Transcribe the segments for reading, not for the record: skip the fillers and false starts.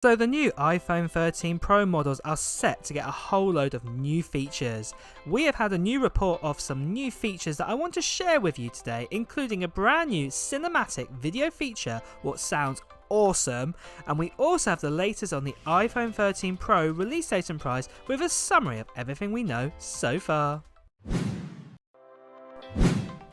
So the new iPhone 13 Pro models are set to get a whole load of new features. We have had a new report of some new features that I want to share with you today, including a brand new cinematic video feature, what sounds awesome, and we also have the latest on the iPhone 13 Pro release date and price with a summary of everything we know so far.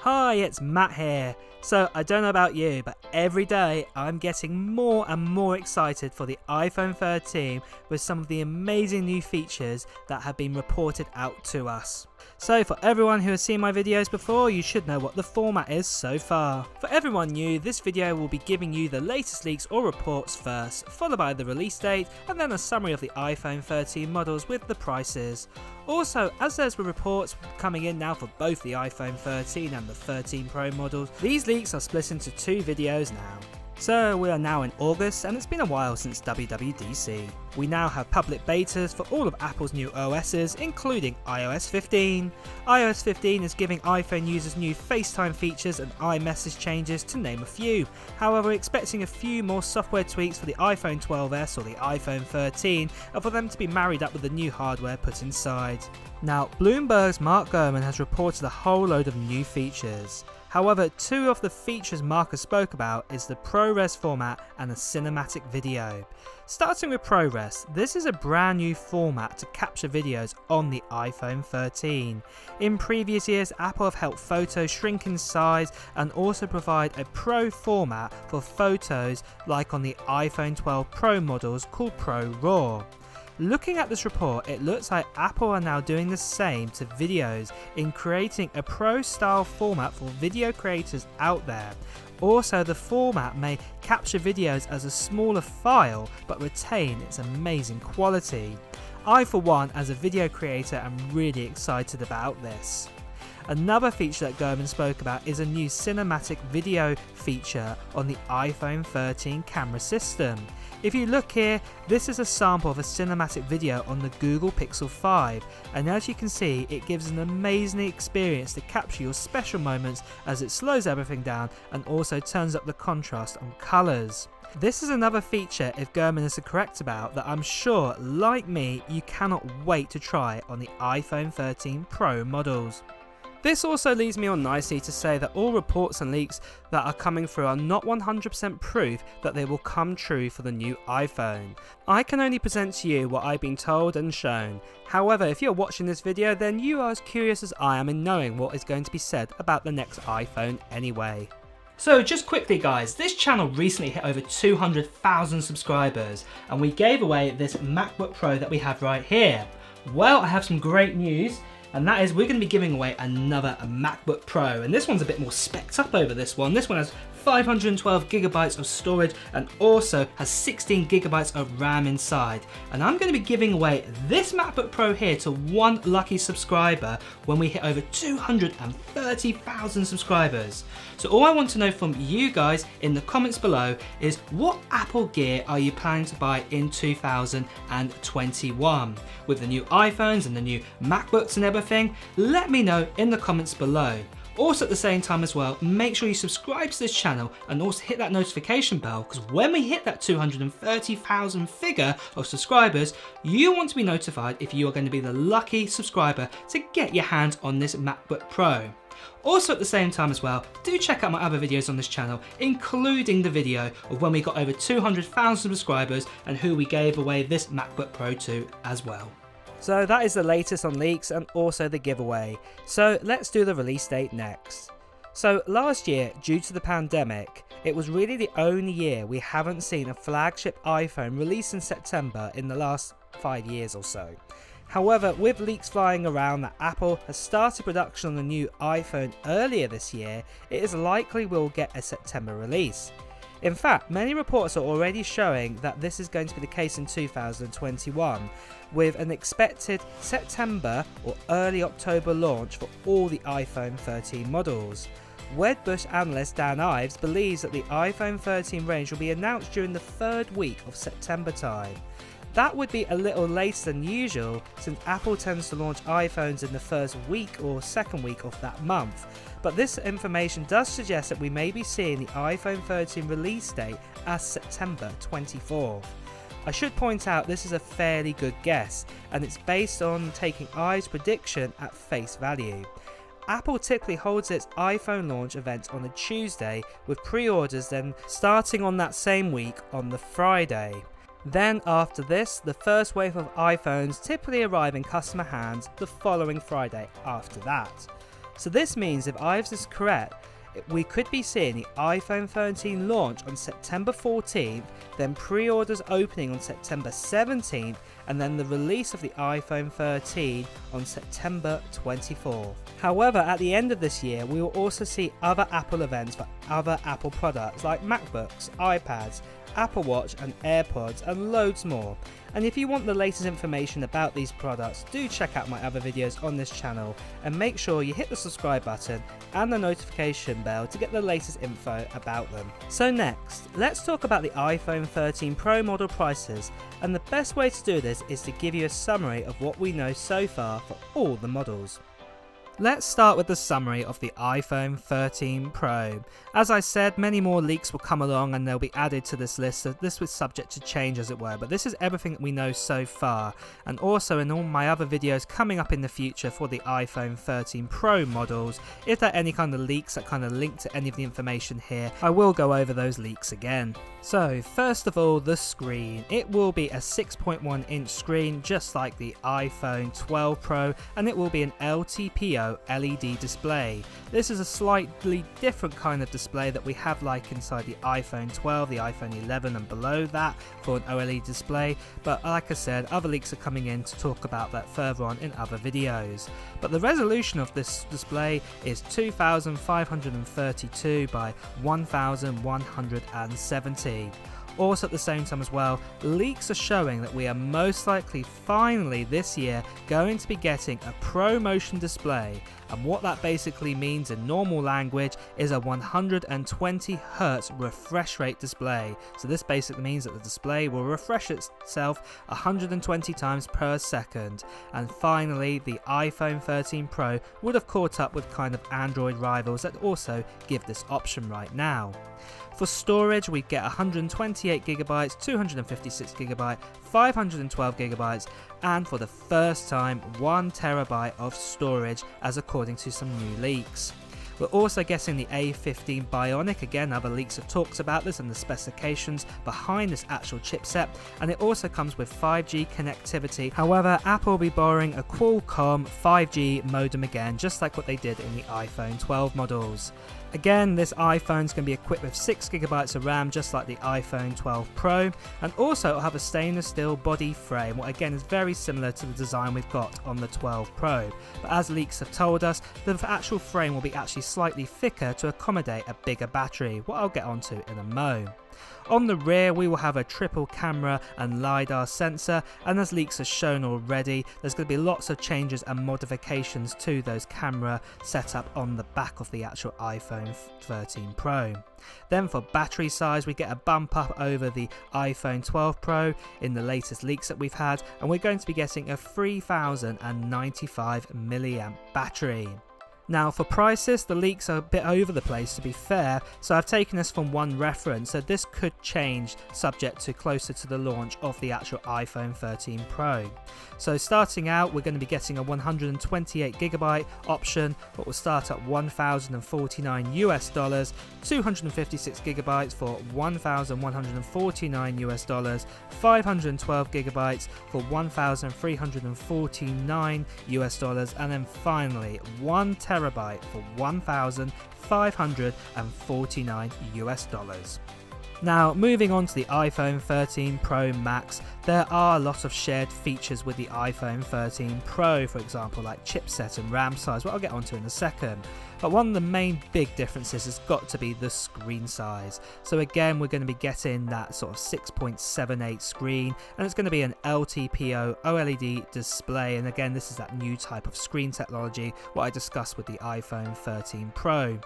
Hi, it's Matt here. So I don't know about you, but every day I'm getting more and more excited for the iPhone 13 with some of the amazing new features that have been reported out to us. So for everyone who has seen my videos before, you should know what the format is so far. For everyone new, this video will be giving you the latest leaks or reports first, followed by the release date, and then a summary of the iPhone 13 models with the prices. Also, as there's reports coming in now for both the iPhone 13 and the 13 Pro models, these leaks are split into two videos now. So we are now in August and it's been a while since WWDC. We now have public betas for all of Apple's new OSs, including iOS 15. iOS 15 is giving iPhone users new FaceTime features and iMessage changes, to name a few. However, we're expecting a few more software tweaks for the iPhone 12s or the iPhone 13 and for them to be married up with the new hardware put inside. Now, Bloomberg's Mark Gurman has reported a whole load of new features. However, two of the features Marcus spoke about is the ProRes format and the cinematic video. Starting with ProRes, this is a brand new format to capture videos on the iPhone 13. In previous years, Apple have helped photos shrink in size and also provide a Pro format for photos like on the iPhone 12 Pro models called ProRAW. Looking at this report, it looks like Apple are now doing the same to videos in creating a Pro style format for video creators out there. Also, the format may capture videos as a smaller file but retain its amazing quality. I, for one, as a video creator, am really excited about this. Another feature that Gurman spoke about is a new cinematic video feature on the iPhone 13 camera system. If you look here, this is a sample of a cinematic video on the Google Pixel 5, and as you can see, it gives an amazing experience to capture your special moments as it slows everything down and also turns up the contrast on colours. This is another feature, if Gurman is correct about, that I'm sure, like me, you cannot wait to try on the iPhone 13 Pro models. This also leads me on nicely to say that all reports and leaks that are coming through are not 100% proof that they will come true for the new iPhone. I can only present to you what I've been told and shown. However, if you're watching this video, then you are as curious as I am in knowing what is going to be said about the next iPhone anyway. So just quickly guys, this channel recently hit over 200,000 subscribers and we gave away this MacBook Pro that we have right here. Well, I have some great news. And that is we're going to be giving away another MacBook Pro, and this one's a bit more specced up over this one. This one has 512 gigabytes of storage and also has 16 gigabytes of RAM inside. And I'm going to be giving away this MacBook Pro here to one lucky subscriber when we hit over 230,000 subscribers. So all I want to know from you guys in the comments below is what Apple gear are you planning to buy in 2021? With the new iPhones and the new MacBooks and everything, let me know in the comments below. Also at the same time as well, make sure you subscribe to this channel and also hit that notification bell, because when we hit that 230,000 figure of subscribers, you want to be notified if you are going to be the lucky subscriber to get your hands on this MacBook Pro. Also at the same time as well, do check out my other videos on this channel, including the video of when we got over 200,000 subscribers and who we gave away this MacBook Pro to as well. So that is the latest on leaks and also the giveaway. So let's do the release date next. So last year, due to the pandemic, it was really the only year we haven't seen a flagship iPhone released in September in the last 5 years or so. However, with leaks flying around that Apple has started production on the new iPhone earlier this year, it is likely we'll get a September release. In fact, many reports are already showing that this is going to be the case in 2021, with an expected September or early October launch for all the iPhone 13 models. Wedbush analyst Dan Ives believes that the iPhone 13 range will be announced during the third week of September time. That would be a little later than usual, since Apple tends to launch iPhones in the first week or second week of that month. But this information does suggest that we may be seeing the iPhone 13 release date as September 24th. I should point out this is a fairly good guess, and it's based on taking Ive's prediction at face value. Apple typically holds its iPhone launch event on a Tuesday, with pre-orders then starting on that same week on the Friday. Then after this, the first wave of iPhones typically arrive in customer hands the following Friday after that. So this means if Ives is correct, we could be seeing the iPhone 13 launch on September 14th, then pre-orders opening on September 17th, and then the release of the iPhone 13 on September 24th. However, at the end of this year, we will also see other Apple events for other Apple products like MacBooks, iPads, Apple Watch and AirPods and loads more. And if you want the latest information about these products, do check out my other videos on this channel and make sure you hit the subscribe button and the notification bell to get the latest info about them. So next, let's talk about the iPhone 13 Pro model prices, and the best way to do this is to give you a summary of what we know so far for all the models. Let's start with the summary of the iPhone 13 Pro. As I said, many more leaks will come along and they'll be added to this list, so this was subject to change as it were, but this is everything that we know so far. And also in all my other videos coming up in the future for the iPhone 13 Pro models, if there are any kind of leaks that kind of link to any of the information here, I will go over those leaks again. So first of all, the screen. It will be a 6.1 inch screen just like the iPhone 12 Pro, and it will be an LTPO LED display. This is a slightly different kind of display that we have like inside the iPhone 12, the iPhone 11 and below that for an OLED display, but like I said, other leaks are coming in to talk about that further on in other videos. But the resolution of this display is 2532 by 1170. Also at the same time as well, leaks are showing that we are most likely finally this year going to be getting a ProMotion display, and what that basically means in normal language is a 120Hz refresh rate display. So this basically means that the display will refresh itself 120 times per second. And finally, the iPhone 13 Pro would have caught up with kind of Android rivals that also give this option right now. For storage, we get 128GB, 256GB, 512GB, and for the first time 1TB of storage, as according to some new leaks. We're also getting the A15 Bionic, again other leaks have talked about this and the specifications behind this actual chipset, and it also comes with 5G connectivity. However, Apple will be borrowing a Qualcomm 5G modem again, just like what they did in the iPhone 12 models. Again, this iPhone is going to be equipped with 6GB of RAM just like the iPhone 12 Pro, and also it'll have a stainless steel body frame, what again is very similar to the design we've got on the 12 Pro. But as leaks have told us, the actual frame will be actually slightly thicker to accommodate a bigger battery, what I'll get onto in a mo. On the rear, we will have a triple camera and LiDAR sensor, and as leaks have shown already, there's going to be lots of changes and modifications to those camera setup on the back of the actual iPhone 13 Pro. Then for battery size, we get a bump up over the iPhone 12 Pro in the latest leaks that we've had, and we're going to be getting a 3095 mAh battery. Now for prices, the leaks are a bit over the place to be fair, so I've taken this from one reference, so this could change subject to closer to the launch of the actual iPhone 13 Pro. So starting out, we're going to be getting a 128GB option, but will start at $1,049 US, 256GB for $1,149 US, 512GB for $1,349 US, and then finally 1TB for $1,549 US. Now, moving on to the iPhone 13 Pro Max, there are a lot of shared features with the iPhone 13 Pro, for example, like chipset and RAM size, what I'll get onto in a second. But one of the main big differences has got to be the screen size. So again, we're going to be getting that sort of 6.78 screen, and it's going to be an LTPO OLED display. And again, this is that new type of screen technology, what I discussed with the iPhone 13 Pro.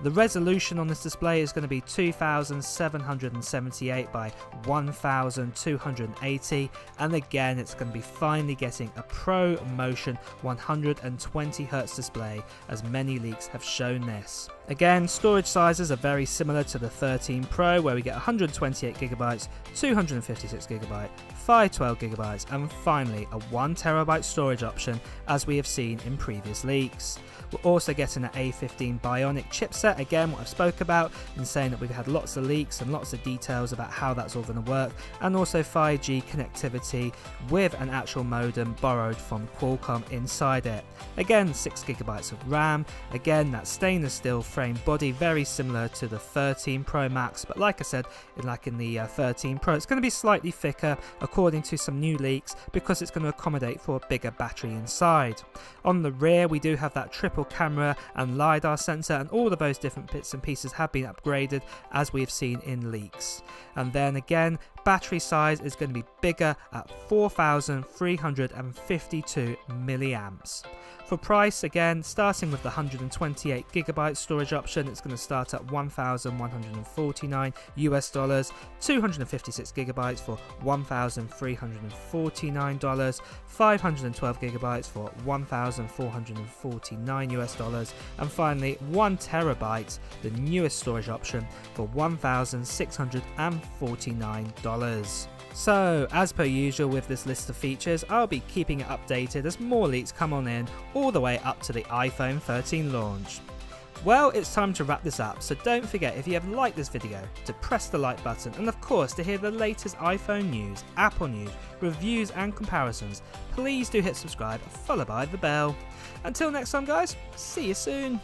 The resolution on this display is going to be 2778 by 1280, and again, it's going to be finally getting a ProMotion 120Hz display, as many leaks have shown this. Again, storage sizes are very similar to the 13 Pro, where we get 128GB, 256GB, 512GB, and finally a 1TB storage option, as we have seen in previous leaks. We're also getting an A15 Bionic chipset, again what I've spoke about in saying that we've had lots of leaks and lots of details about how that's all going to work, and also 5G connectivity with an actual modem borrowed from Qualcomm inside it. Again, 6GB of RAM, again that stainless steel frame body, very similar to the 13 Pro Max, but like I said, in the 13 Pro it's going to be slightly thicker according to some new leaks, because it's going to accommodate for a bigger battery inside. On the rear we do have that triple camera and LiDAR sensor, and all of those different bits and pieces have been upgraded as we've seen in leaks. And then again, battery size is going to be bigger at 4,352 milliamps. For price, again, starting with the 128GB storage option, it's going to start at $1,149 US, 256GB for $1,349, 512GB for $1,449 US, and finally 1TB, the newest storage option, for $1,649. So, as per usual with this list of features, I'll be keeping it updated as more leaks come on in, all the way up to the iPhone 13 launch. Well, it's time to wrap this up, so don't forget, if you have liked this video, to press the like button, and of course to hear the latest iPhone news, Apple news, reviews and comparisons, please do hit subscribe followed by the bell. Until next time guys, see you soon.